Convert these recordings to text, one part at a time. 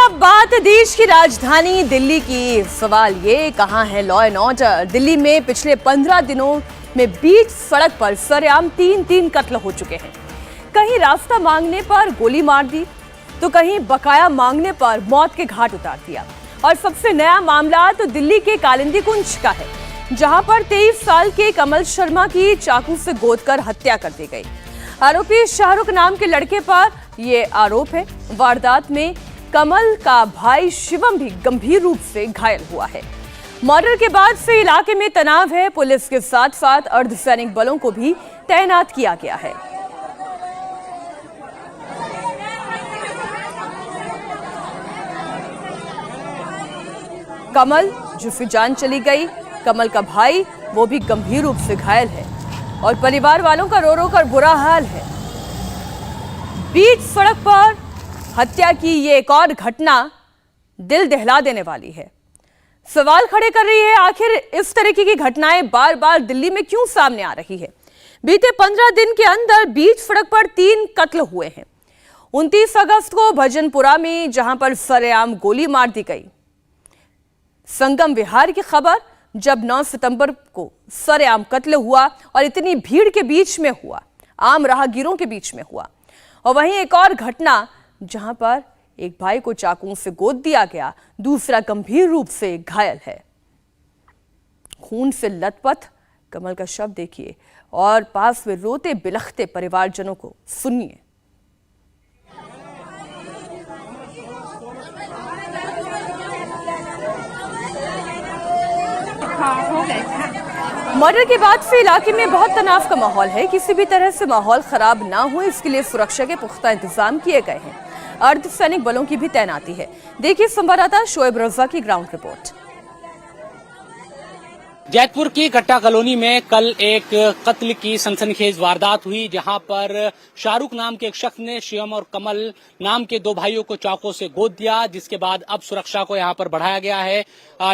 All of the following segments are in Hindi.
अब बात देश की राजधानी दिल्ली की। सवाल ये, कहां है लॉ एंड ऑर्डर? दिल्ली में पिछले 15 दिनों में बीच सड़क पर सरेआम तीन कत्ल हो चुके हैं। कहीं रास्ता मांगने पर गोली मार दी, तो कहीं बकाया मांगने पर मौत के घाट उतार दिया। और सबसे नया मामला तो दिल्ली के कालिंदी कुंज का है, जहां पर 23 साल के कमल शर्मा की चाकू से गोदकर हत्या कर दी गई। आरोपी शाहरुख नाम के लड़के पर यह आरोप है। वारदात में कमल का भाई शिवम भी गंभीर रूप से घायल हुआ है। मर्डर के बाद से इलाके में तनाव है। पुलिस के साथ साथ अर्धसैनिक बलों को भी तैनात किया गया है। कमल जिसकी जान चली गई, कमल का भाई वो भी गंभीर रूप से घायल है और परिवार वालों का रो रो कर बुरा हाल है। बीच सड़क पर हत्या की ये एक और घटना दिल दहला देने वाली है। सवाल खड़े कर रही है, आखिर इस तरीके की घटनाएं बार बार दिल्ली में क्यों सामने आ रही है? बीते 15 दिन के अंदर बीच सड़क पर 3 कत्ल हुए हैं। 29 अगस्त को भजनपुरा में, जहां पर सरेआम गोली मार दी गई। संगम विहार की खबर, जब 9 सितंबर को सरेआम कत्ल हुआ और इतनी भीड़ के बीच में हुआ, आम राहगीरों के बीच में हुआ। और वहीं एक और घटना जहां पर एक भाई को चाकू से गोद दिया गया, दूसरा गंभीर रूप से घायल है। खून से लथपथ कमल का शव देखिए और पास में रोते बिलखते परिवारजनों को सुनिए। मर्डर के बाद से इलाके में बहुत तनाव का माहौल है। किसी भी तरह से माहौल खराब ना हो, इसके लिए सुरक्षा के पुख्ता इंतजाम किए गए हैं। अर्धसैनिक बलों की भी तैनाती है। देखिए संवाददाता शोएब रजा की ग्राउंड रिपोर्ट। जैतपुर की कट्टा कॉलोनी में कल एक कत्ल की सनसनीखेज वारदात हुई, जहां पर शाहरुख नाम के एक शख्स ने शिवम और कमल नाम के 2 भाइयों को चाकू से गोद दिया, जिसके बाद अब सुरक्षा को यहां पर बढ़ाया गया है।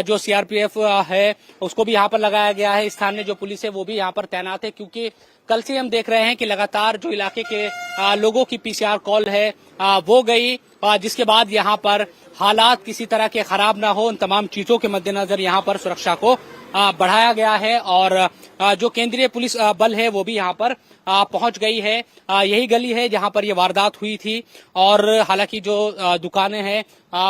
जो सीआरपीएफ है उसको भी यहां पर लगाया गया है। स्थानीय जो पुलिस है वो भी यहां पर तैनात है, क्योंकि कल से हम देख रहे हैं कि लगातार जो इलाके के लोगों की पीसीआर कॉल है वो गई, जिसके बाद यहाँ पर हालात किसी तरह के खराब ना हो, उन तमाम चीजों के मद्देनजर यहाँ पर सुरक्षा को बढ़ाया गया है। और जो केंद्रीय पुलिस बल है वो भी यहाँ पर पहुंच गई है। यही गली है जहां पर ये वारदात हुई थी और हालांकि जो दुकानें हैं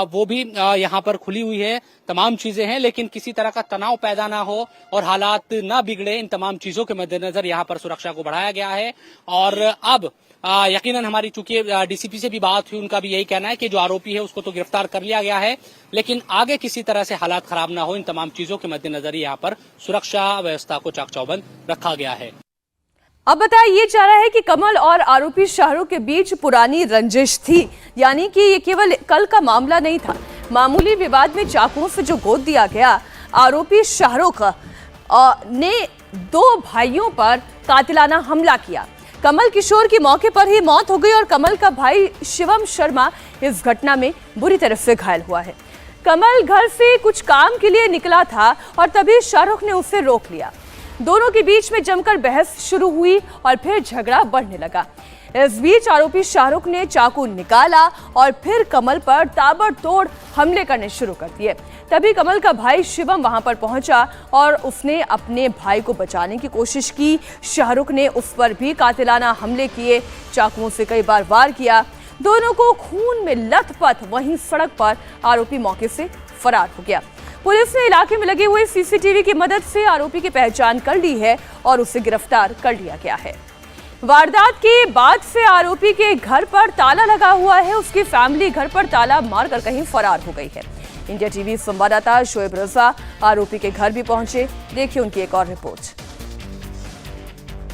वो भी यहाँ पर खुली हुई है, तमाम चीजें हैं, लेकिन किसी तरह का तनाव पैदा ना हो और हालात ना बिगड़े, इन तमाम चीजों के मद्देनजर यहाँ पर सुरक्षा को बढ़ाया गया है। और अब यकीनन हमारी चूंकि डीसीपी से भी बात हुई, उनका भी यही कहना है कि जो आरोपी है उसको तो गिरफ्तार कर लिया गया है, लेकिन आगे किसी तरह से हालात खराब ना हो, इन तमाम चीजों के मद्देनजर यहाँ पर सुरक्षा व्यवस्था को चाक चौबंद रखा गया है। अब बताया ये जा रहा है कि कमल और आरोपी शाहरुख के बीच पुरानी रंजिश थी, यानी कि ये केवल कल का मामला नहीं था। मामूली विवाद में चाकुओं से जो गोद दिया गया, आरोपी शाहरुख ने 2 भाइयों पर कातिलाना हमला किया। कमल किशोर की मौके पर ही मौत हो गई और कमल का भाई शिवम शर्मा इस घटना में बुरी तरह से घायल हुआ है। कमल घर से कुछ काम के लिए निकला था और तभी शाहरुख ने उसे रोक लिया। दोनों के बीच में जमकर बहस शुरू हुई और फिर झगड़ा बढ़ने लगा। इस बीच आरोपी शाहरुख ने चाकू निकाला और फिर कमल पर ताबड़तोड़ हमले करने शुरू कर दिए। तभी कमल का भाई शिवम वहां पर पहुंचा और उसने अपने भाई को बचाने की कोशिश की। शाहरुख ने उस पर भी कातिलाना हमले किए, चाकुओं से कई बार वार किया। दोनों को खून में लथपथ वहीं सड़क पर आरोपी मौके से फरार हो गया। पुलिस ने इलाके में लगे हुए सीसीटीवी की मदद से आरोपी की पहचान कर ली है और उसे गिरफ्तार कर लिया गया है। वारदात के बाद से आरोपी के घर पर ताला लगा हुआ है। उसकी फैमिली घर पर ताला मारकर कहीं फरार हो गई है। इंडिया टीवी संवाददाता शोएब रजा आरोपी के घर भी पहुंचे। देखिए उनकी एक और रिपोर्ट।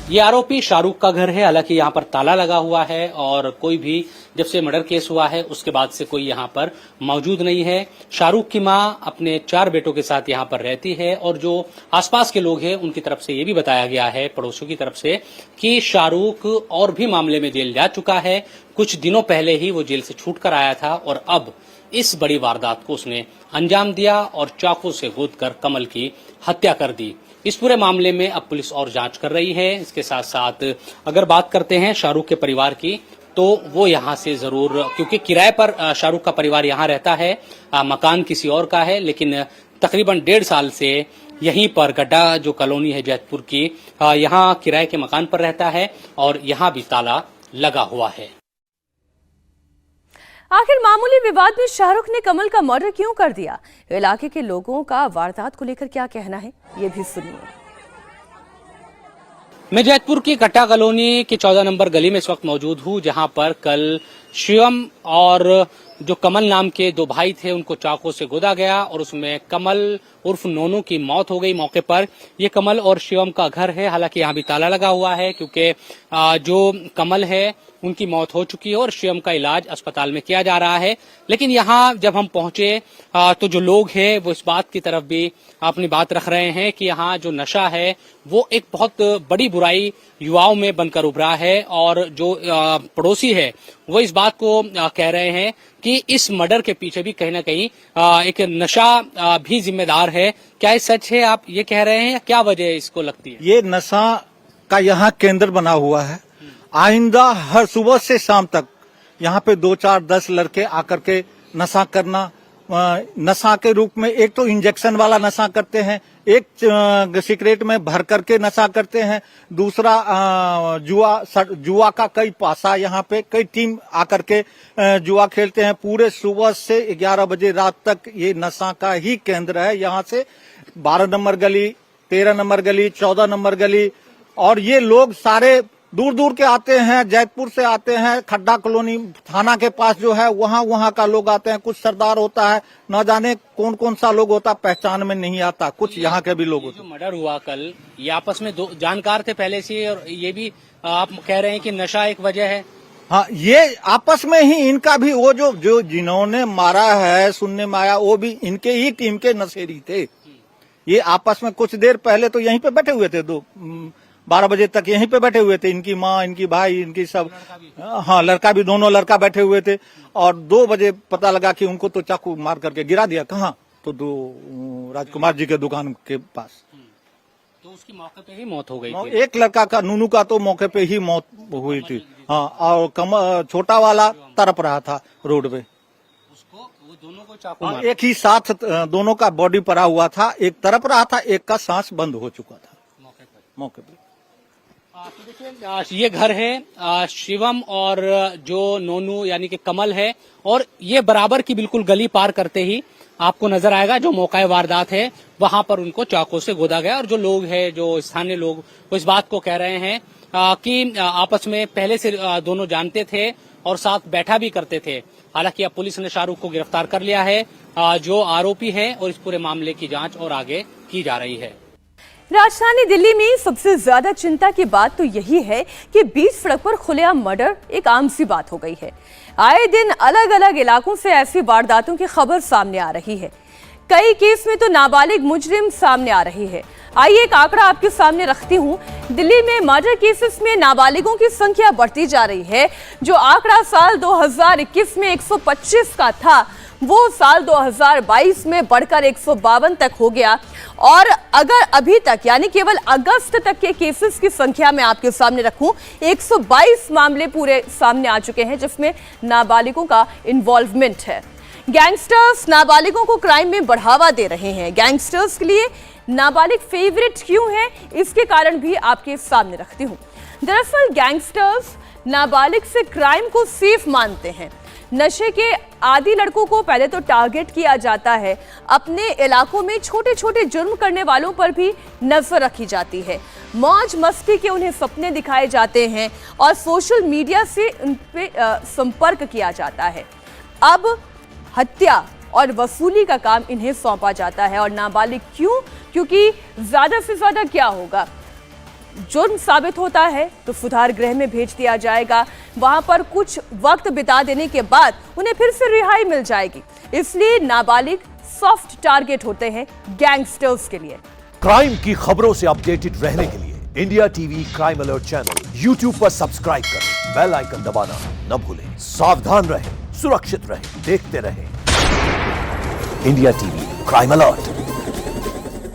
ये आरोपी शाहरुख का घर है, हालांकि यहाँ पर ताला लगा हुआ है और कोई भी जब से मर्डर केस हुआ है उसके बाद से कोई यहाँ पर मौजूद नहीं है। शाहरुख की मां अपने 4 बेटों के साथ यहाँ पर रहती है और जो आसपास के लोग हैं उनकी तरफ से ये भी बताया गया है, पड़ोसियों की तरफ से, कि शाहरुख और भी मामले में जेल जा चुका है। कुछ दिनों पहले ही वो जेल से छूट कर आया था और अब इस बड़ी वारदात को उसने अंजाम दिया और चाकू से गोदकर कमल की हत्या कर दी। इस पूरे मामले में अब पुलिस और जांच कर रही है। इसके साथ साथ अगर बात करते हैं शाहरुख के परिवार की, तो वो यहाँ से जरूर, क्योंकि किराए पर शाहरुख का परिवार यहाँ रहता है, मकान किसी और का है, लेकिन तकरीबन 1.5 साल से यहीं पर गड्ढा जो कॉलोनी है जैतपुर की, यहाँ किराए के मकान पर रहता है और यहाँ भी ताला लगा हुआ है। आखिर मामूली विवाद में शाहरुख ने कमल का मर्डर क्यों कर दिया? इलाके के लोगों का वारदात को लेकर क्या कहना है, ये भी सुनिए। मैं जैतपुर की गड्ढा कॉलोनी की 14 नंबर गली में इस वक्त मौजूद हूँ, जहां पर कल शिवम और जो कमल नाम के 2 भाई थे उनको चाकू से गोदा गया और उसमें कमल उर्फ नोनू की मौत हो गई मौके पर। ये कमल और शिवम का घर है, हालांकि यहाँ भी ताला लगा हुआ है क्योंकि जो कमल है उनकी मौत हो चुकी है और शिवम का इलाज अस्पताल में किया जा रहा है। लेकिन यहाँ जब हम पहुंचे तो जो लोग हैं वो इस बात की तरफ भी अपनी बात रख रहे हैं कि यहाँ जो नशा है वो एक बहुत बड़ी बुराई युवाओं में बनकर उभरा है और जो पड़ोसी है वो इस बात को कह रहे हैं कि इस मर्डर के पीछे भी कहीं ना कहीं एक नशा भी जिम्मेदार है। क्या ये सच है, आप ये कह रहे हैं, या क्या वजह इसको लगती है? ये नशा का यहाँ केंद्र बना हुआ है। आइंदा हर सुबह से शाम तक यहाँ पे 2, 4, 10 लड़के आकर के नशा करना, नशा के रूप में एक तो इंजेक्शन वाला नशा करते हैं, एक सिगरेट में भर करके नशा करते हैं, दूसरा जुआ का कई पासा, यहाँ पे कई टीम आकर के जुआ खेलते हैं। पूरे सुबह से 11 बजे रात तक ये नशा का ही केंद्र है। यहाँ से 12 नंबर गली, 13 नंबर गली, 14 नंबर गली, और ये लोग सारे दूर दूर के आते हैं, जैतपुर से आते हैं। खड्डा कॉलोनी थाना के पास जो है वहाँ का लोग आते हैं। कुछ सरदार होता है, न जाने कौन कौन सा लोग होता, पहचान में नहीं आता। कुछ यहाँ के भी लोग होते। जो मर्डर हुआ कल, ये आपस में 2 जानकार थे पहले से, और ये भी आप कह रहे हैं कि नशा एक वजह है। हाँ, ये आपस में ही इनका भी, वो जो जिन्होंने मारा है, सुनने में आया, वो भी इनके ही टीम के नशेड़ी थे। ये आपस में कुछ देर पहले तो यहीं पे बैठे हुए थे, 12 बजे तक यहीं पे बैठे हुए थे। इनकी माँ, इनकी भाई, इनकी सब, हाँ लड़का भी, दोनों लड़का बैठे हुए थे। और 2 बजे पता लगा कि उनको तो चाकू मार करके गिरा दिया। कहाँ? तो राजकुमार जी के दुकान के पास। तो उसकी मौके पे ही मौत हो गई थी। एक लड़का का, नूनू का तो मौके पे ही मौत हुई थी। हाँ, और छोटा वाला तड़प रहा था रोड पे। उसको, वो दोनों को चाकू मार, एक ही साथ दोनों का बॉडी पड़ा हुआ था। एक तड़प रहा था, एक का सांस बंद हो चुका था मौके पे। तो देखिए, ये घर है शिवम और जो नोनू यानी कि कमल है, और ये बराबर की बिल्कुल गली पार करते ही आपको नजर आएगा जो मौका वारदात है, वहां पर उनको चाकू से गोदा गया। और जो लोग हैं, जो स्थानीय लोग, वो इस बात को कह रहे हैं कि आपस में पहले से दोनों जानते थे और साथ बैठा भी करते थे। हालांकि अब पुलिस ने शाहरुख को गिरफ्तार कर लिया है जो आरोपी है, और इस पूरे मामले की जांच और आगे की जा रही है। राजधानी दिल्ली में सबसे ज्यादा चिंता की बात तो यही है कि बीच सड़क पर खुलेआम मर्डर एक आम सी बात हो गई है। आए दिन अलग अलग इलाकों से ऐसी वारदातों की खबर सामने आ रही है। कई केस में तो नाबालिग मुजरिम सामने आ रही है। आइए एक आंकड़ा आपके सामने रखती हूँ। दिल्ली में मर्डर केसेस में नाबालिगों की संख्या बढ़ती जा रही है। जो आंकड़ा साल 2021 में 125 का था, वो साल 2022 में बढ़कर 152 तक हो गया। और अगर अभी तक, यानी केवल अगस्त तक के केसेस की संख्या मैं आपके सामने रखूं, 122 मामले पूरे सामने आ चुके हैं जिसमें नाबालिगों का इन्वॉल्वमेंट है। गैंगस्टर्स नाबालिगों को क्राइम में बढ़ावा दे रहे हैं। गैंगस्टर्स के लिए नाबालिग फेवरेट क्यों है, इसके कारण भी आपके सामने रखती हूं। दरअसल गैंगस्टर्स नाबालिग से क्राइम को सेफ मानते हैं। नशे के आदी लड़कों को पहले तो टारगेट किया जाता है। अपने इलाकों में छोटे छोटे जुर्म करने वालों पर भी नजर रखी जाती है। मौज मस्ती के उन्हें सपने दिखाए जाते हैं और सोशल मीडिया से उन पे संपर्क किया जाता है। अब हत्या और वसूली का काम इन्हें सौंपा जाता है। और नाबालिग क्यों? क्योंकि ज्यादा से ज्यादा क्या होगा, जुर्म साबित होता है तो सुधार गृह में भेज दिया जाएगा। वहां पर कुछ वक्त बिता देने के बाद उन्हें फिर से रिहाई मिल जाएगी। इसलिए नाबालिग सॉफ्ट टारगेट होते हैं गैंगस्टर्स के लिए। क्राइम की खबरों से अपडेटेड रहने के लिए India TV crime alert channel YouTube पर सब्सक्राइब करें, बेल आइकन दबाना न भूलें। सावधान रहें, सुरक्षित रहें, देखते रहें। India TV crime alert.